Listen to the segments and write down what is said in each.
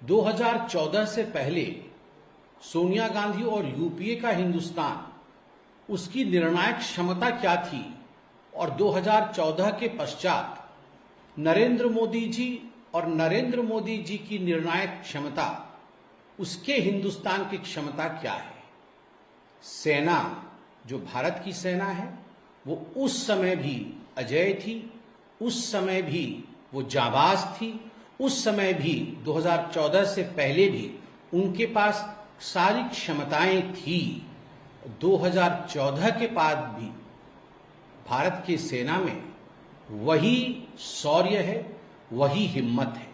2014 से पहले सोनिया गांधी और यूपीए का हिंदुस्तान, उसकी निर्णायक क्षमता क्या थी, और 2014 के पश्चात नरेंद्र मोदी जी और नरेंद्र मोदी जी की निर्णायक क्षमता, उसके हिंदुस्तान की क्षमता क्या है। सेना, जो भारत की सेना है, वो उस समय भी अजेय थी, उस समय भी वो जाबाज थी, उस समय भी 2014 से पहले भी उनके पास सारी क्षमताएं थी। 2014 के बाद भी भारत की सेना में वही शौर्य है, वही हिम्मत है,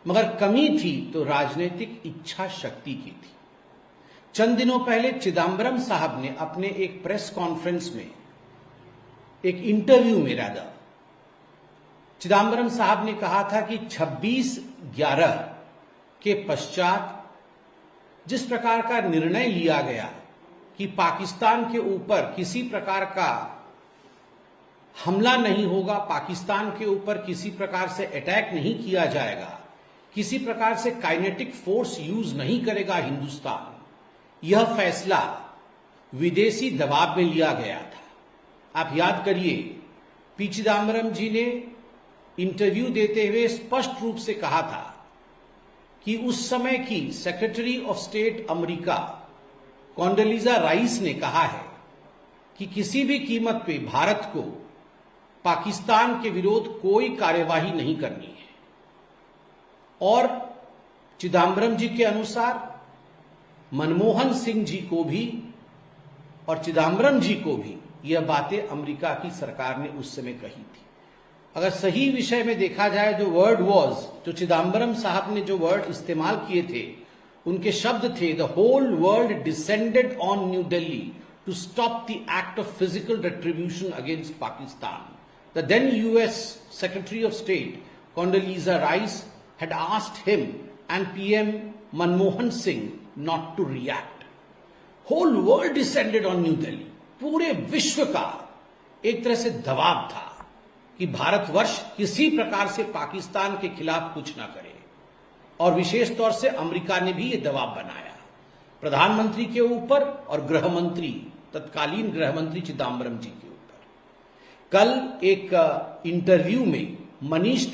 मगर कमी थी तो राजनीतिक इच्छा शक्ति की थी। चंद दिनों पहले चिदम्बरम साहब ने अपने एक प्रेस कॉन्फ्रेंस में, एक इंटरव्यू में चिदम्बरम साहब ने कहा था कि 26/11 के पश्चात जिस प्रकार का निर्णय लिया गया कि पाकिस्तान के ऊपर किसी प्रकार का हमला नहीं होगा, पाकिस्तान के ऊपर किसी प्रकार से अटैक नहीं किया जाएगा, किसी प्रकार से काइनेटिक फोर्स यूज नहीं करेगा हिंदुस्तान, यह फैसला विदेशी दबाव में लिया गया था। आप याद करिए, पी चिदम्बरम जी ने इंटरव्यू देते हुए स्पष्ट रूप से कहा था कि उस समय की secretary of state America Condoleezza Rice ने कहा है कि किसी भी कीमत पे भारत को पाकिस्तान के विरोध कोई कार्यवाही नहीं करनी है। और चिदम्बरम जी के अनुसार मनमोहन सिंह जी को भी और चिदम्बरम जी को भी यह बातें अमेरिका की सरकार ने उस समय कही थी। अगर सही विषय में देखा जाए, जो वर्ड वॉज, जो चिदम्बरम साहब ने जो वर्ड इस्तेमाल किए थे, उनके शब्द थे, the whole world descended on New Delhi to stop the act of physical retribution against Pakistan. The then US secretary of state Condoleezza Rice had asked him and PM Manmohan Singh not to react. Whole world descended on New Delhi. पूरे विश्व का एक तरह से दबाव था कि भारतवर्ष किसी प्रकार से पाकिस्तान के खिलाफ कुछ ना करे, और विशेष तौर से अमेरिका ने भी यह दबाव बनाया प्रधानमंत्री के ऊपर और गृह मंत्री, तत्कालीन गृह मंत्री चिदम्बरम जी के ऊपर। कल एक इंटरव्यू में मनीष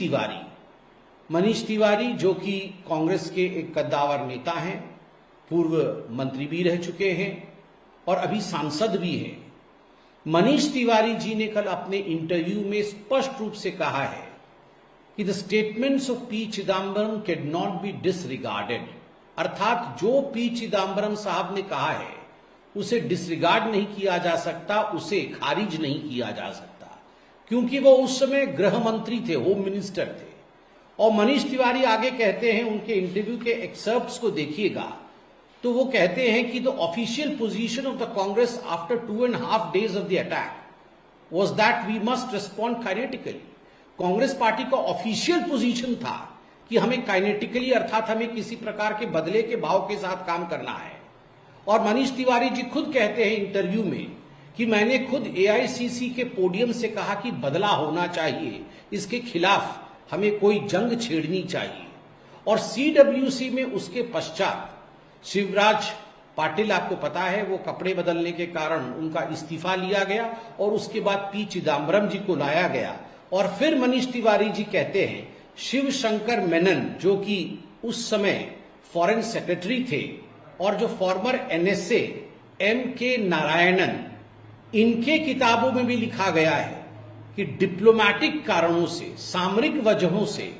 तिवारी जो कि कांग्रेस के एक कद्दावर नेता हैं, पूर्व मंत्री भी रह चुके हैं और अभी सांसद भी हैं, मनीष तिवारी जी ने कल अपने इंटरव्यू में स्पष्ट रूप से कहा है कि the statements of P Chidambaram can not be disregarded. अर्थात जो पी चिदम्बरम साहब ने कहा है उसे डिसरिगार्ड नहीं किया जा सकता, उसे खारिज नहीं किया जा सकता, क्योंकि वो उस समय गृह मंत्री थे, होम मिनिस्टर थे। और मनीष तिवारी आगे कहते हैं, उनके इंटरव्यू के एक्सर्प्ट्स को देखिएगा तो वो कहते हैं कि the official position of the Congress after 2.5 days of the attack was that we must respond kinetically. Congress party का ऑफिशियल पोजीशन था कि हमें काइनेटिकली, अर्थात हमें किसी प्रकार के बदले के भाव के साथ काम करना है। और मनीष तिवारी जी खुद कहते हैं इंटरव्यू में कि मैंने खुद एआईसीसी के पोडियम से कहा कि बदला होना चाहिए, इसके खिलाफ हमें कोई जंग छेड़नी चाहिए। और सीडब्ल्यूसी में उसके पश्चात शिवराज पाटिल, आपको पता है, वो कपड़े बदलने के कारण उनका इस्तीफा लिया गया और उसके बाद पी चिदम्बरम जी को लाया गया। और फिर मनीष तिवारी जी कहते हैं शिव शंकर मेनन, जो कि उस समय फॉरेन सेक्रेटरी थे, और जो फॉर्मर एनएसए एम.के. नारायणन, इनके किताबों में भी लिखा गया है कि डिप्लोमैटिक कारणों से, सामरिक वजहों से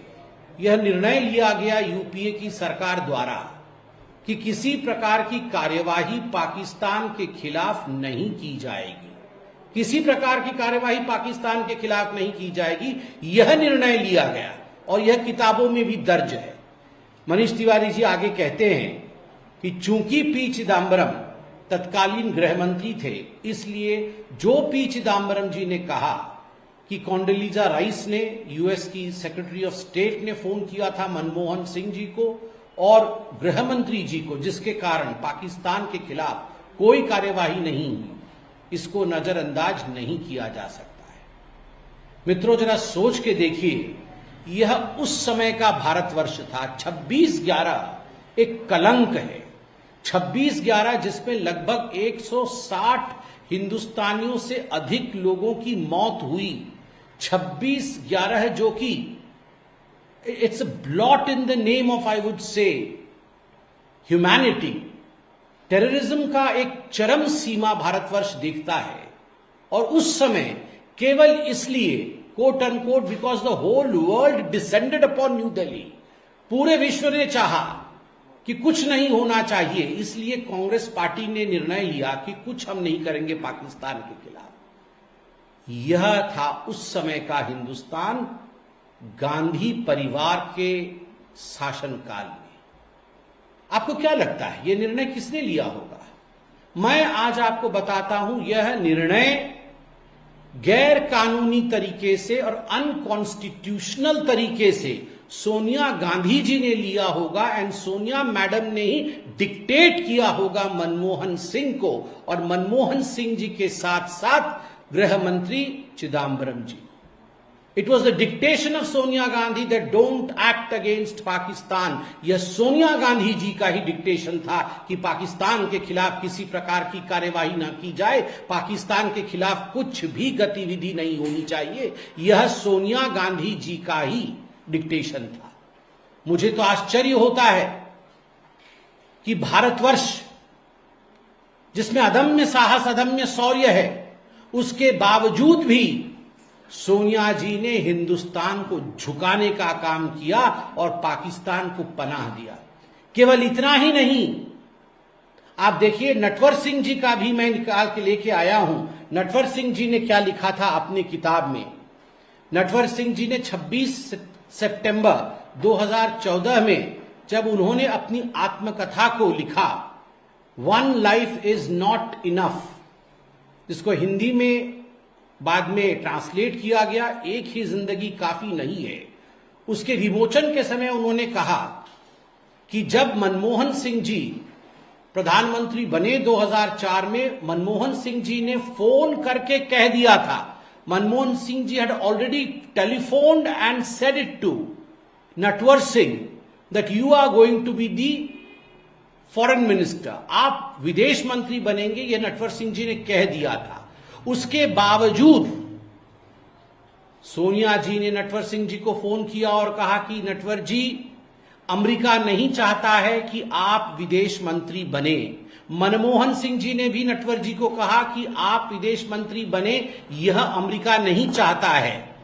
यह निर्णय लिया गया यूपीए की सरकार द्वारा कि किसी प्रकार की कार्यवाही पाकिस्तान के खिलाफ नहीं की जाएगी, किसी प्रकार की कार्यवाही पाकिस्तान के खिलाफ नहीं की जाएगी, यह निर्णय लिया गया और यह किताबों में भी दर्ज है। मनीष तिवारी जी आगे कहते हैं कि चूंकि पी चिदम्बरम तत्कालीन गृह मंत्री थे, इसलिए जो पी चिदम्बरम जी ने कहा कि कॉन्डोलीजा राइस ने, यूएस की सेक्रेटरी ऑफ स्टेट ने फोन किया था मनमोहन सिंह जी को और गृह मंत्री जी को, जिसके कारण पाकिस्तान के खिलाफ कोई कार्यवाही नहीं हुई, इसको नजरअंदाज नहीं किया जा सकता है। मित्रों, जरा सोच के देखिए, यह उस समय का भारतवर्ष था। 26/11 एक कलंक है। 26/11 जिसमें लगभग 160 हिंदुस्तानियों से अधिक लोगों की मौत हुई, 26/11 है जो कि it's a blot in the name of, I would say, humanity. Terrorism का एक चरम सीमा भारतवर्ष देखता है, और उस समय केवल इसलिए, quote unquote, because the whole world descended upon New Delhi, पूरे विश्व ने चाहा कि कुछ नहीं होना चाहिए, इसलिए कांग्रेस पार्टी ने निर्णय लिया कि कुछ हम नहीं करेंगे पाकिस्तान के खिलाफ। यह था उस समय का हिंदुस्तान गांधी परिवार के शासनकाल में। आपको क्या लगता है यह निर्णय किसने लिया होगा? मैं आज आपको बताता हूं, यह निर्णय गैर कानूनी तरीके से और अनकॉन्स्टिट्यूशनल तरीके से सोनिया गांधी जी ने लिया होगा, एंड सोनिया मैडम ने ही डिक्टेट किया होगा मनमोहन सिंह को, और मनमोहन सिंह जी के साथ साथ गृह मंत्री Chidambaram ji. It was the dictation of Sonia Gandhi that don't act against Pakistan. यह सोनिया गांधी जी का ही डिक्टेशन था कि पाकिस्तान के खिलाफ किसी प्रकार की कार्यवाही ना की जाए, पाकिस्तान के खिलाफ कुछ भी गतिविधि नहीं होनी चाहिए। यह सोनिया गांधी जी का ही डिक्टेशन था। मुझे तो आश्चर्य होता है कि भारतवर्ष जिसमें अदम्य साहस, अदम्य शौर्य है, उसके बावजूद भी सोनिया जी ने हिंदुस्तान को झुकाने का काम किया और पाकिस्तान को पनाह दिया। केवल इतना ही नहीं, आप देखिए नटवर सिंह जी का भी मैं निकाल के लेके आया हूं। नटवर सिंह जी ने क्या लिखा था अपनी किताब में? नटवर सिंह जी ने 26 सितंबर 2014 में जब उन्होंने अपनी आत्मकथा को लिखा, one life is not enough, जिसको हिंदी में बाद में ट्रांसलेट किया गया, एक ही जिंदगी काफी नहीं है। उसके विमोचन के समय उन्होंने कहा कि जब मनमोहन सिंह जी प्रधानमंत्री बने 2004 में, मनमोहन सिंह जी ने फोन करके कह दिया था, Manmohan Singh ji had already telephoned and said it to Natwar Singh that you are going to be the foreign minister, आप विदेश मंत्री बनेंगे, यह नटवर सिंह जी ने कह दिया था। उसके बावजूद सोनिया जी ने नटवर सिंह जी को फोन किया और कहा कि नटवर जी, अमेरिका नहीं चाहता है कि आप विदेश मंत्री बने। मनमोहन सिंह जी ने भी नटवर जी को कहा कि आप विदेश मंत्री बने, यह अमेरिका नहीं चाहता है।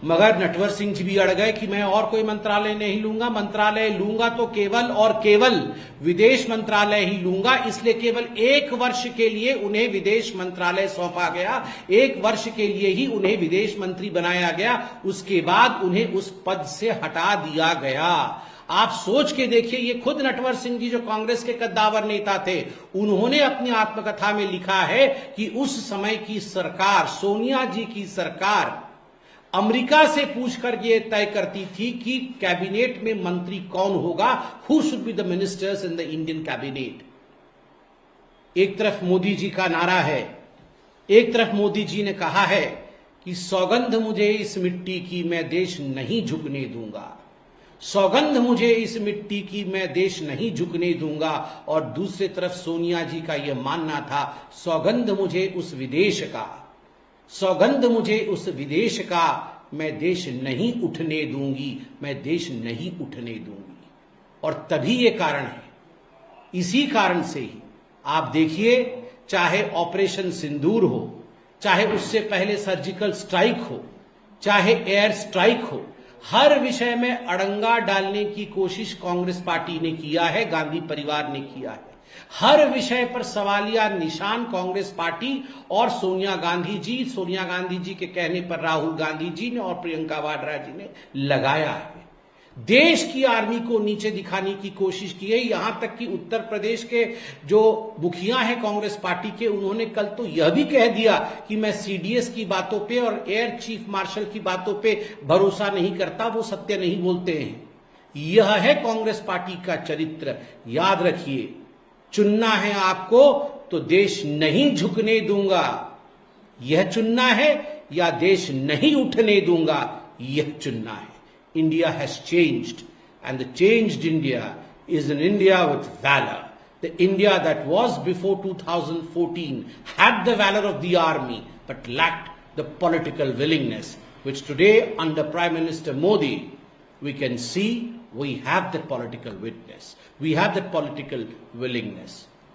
मगर नटवर सिंह जी भी अड़ गए कि मैं और कोई मंत्रालय नहीं लूंगा, मंत्रालय लूंगा तो केवल और केवल विदेश मंत्रालय ही लूंगा। इसलिए केवल 1 वर्ष के लिए उन्हें विदेश मंत्रालय सौंपा गया, 1 वर्ष के लिए ही उन्हें विदेश मंत्री बनाया गया। उसके बाद उन्हें उस पद से हटा दिया गया। आप सोच के देखिए, ये खुद नटवर सिंह जी जो कांग्रेस के कद्दावर नेता थे, उन्होंने अपनी आत्मकथा में लिखा है कि उस समय की सरकार, सोनिया जी की सरकार, अमेरिका से पूछकर यह तय करती थी कि कैबिनेट में मंत्री कौन होगा, who should be the ministers in the Indian cabinet. एक तरफ मोदी जी का नारा है, एक तरफ मोदी जी ने कहा है कि सौगंध मुझे इस मिट्टी की मैं देश नहीं झुकने दूंगा, सौगंध मुझे इस मिट्टी की मैं देश नहीं झुकने दूंगा। और दूसरी तरफ सोनिया जी का यह मानना था, सौगंध मुझे उस विदेश का, सौगंध मुझे उस विदेश का, मैं देश नहीं उठने दूंगी, मैं देश नहीं उठने दूंगी। और तभी ये कारण है, इसी कारण से ही आप देखिए, चाहे ऑपरेशन सिंदूर हो, चाहे उससे पहले सर्जिकल स्ट्राइक हो, चाहे एयर स्ट्राइक हो, हर विषय में अड़ंगा डालने की कोशिश कांग्रेस पार्टी ने किया है, गांधी परिवार ने किया है। हर विषय पर सवालिया निशान कांग्रेस पार्टी और सोनिया गांधी जी के कहने पर राहुल गांधी जी ने और प्रियंका वाड्रा जी ने लगाया है। देश की आर्मी को नीचे दिखाने की कोशिश की है। यहां तक कि उत्तर प्रदेश के जो मुखिया हैं कांग्रेस पार्टी के, उन्होंने कल तो यह भी कह दिया कि मैं सीडीएस की बातों पे और एयर चीफ मार्शल की बातों पे भरोसा नहीं करता, वो सत्य नहीं बोलते हैं। यह है कांग्रेस पार्टी का चरित्र। याद रखिए, चुनना है आपको तो देश नहीं झुकने दूंगा, यह चुनना है, या देश नहीं उठने दूंगा, यह चुनना है। India has changed, and the changed India is an India with valor. The India that was before 2014 had the valor of the army but lacked the political willingness, which today under Prime Minister Modi we can see we have that political witness. We have that political willingness.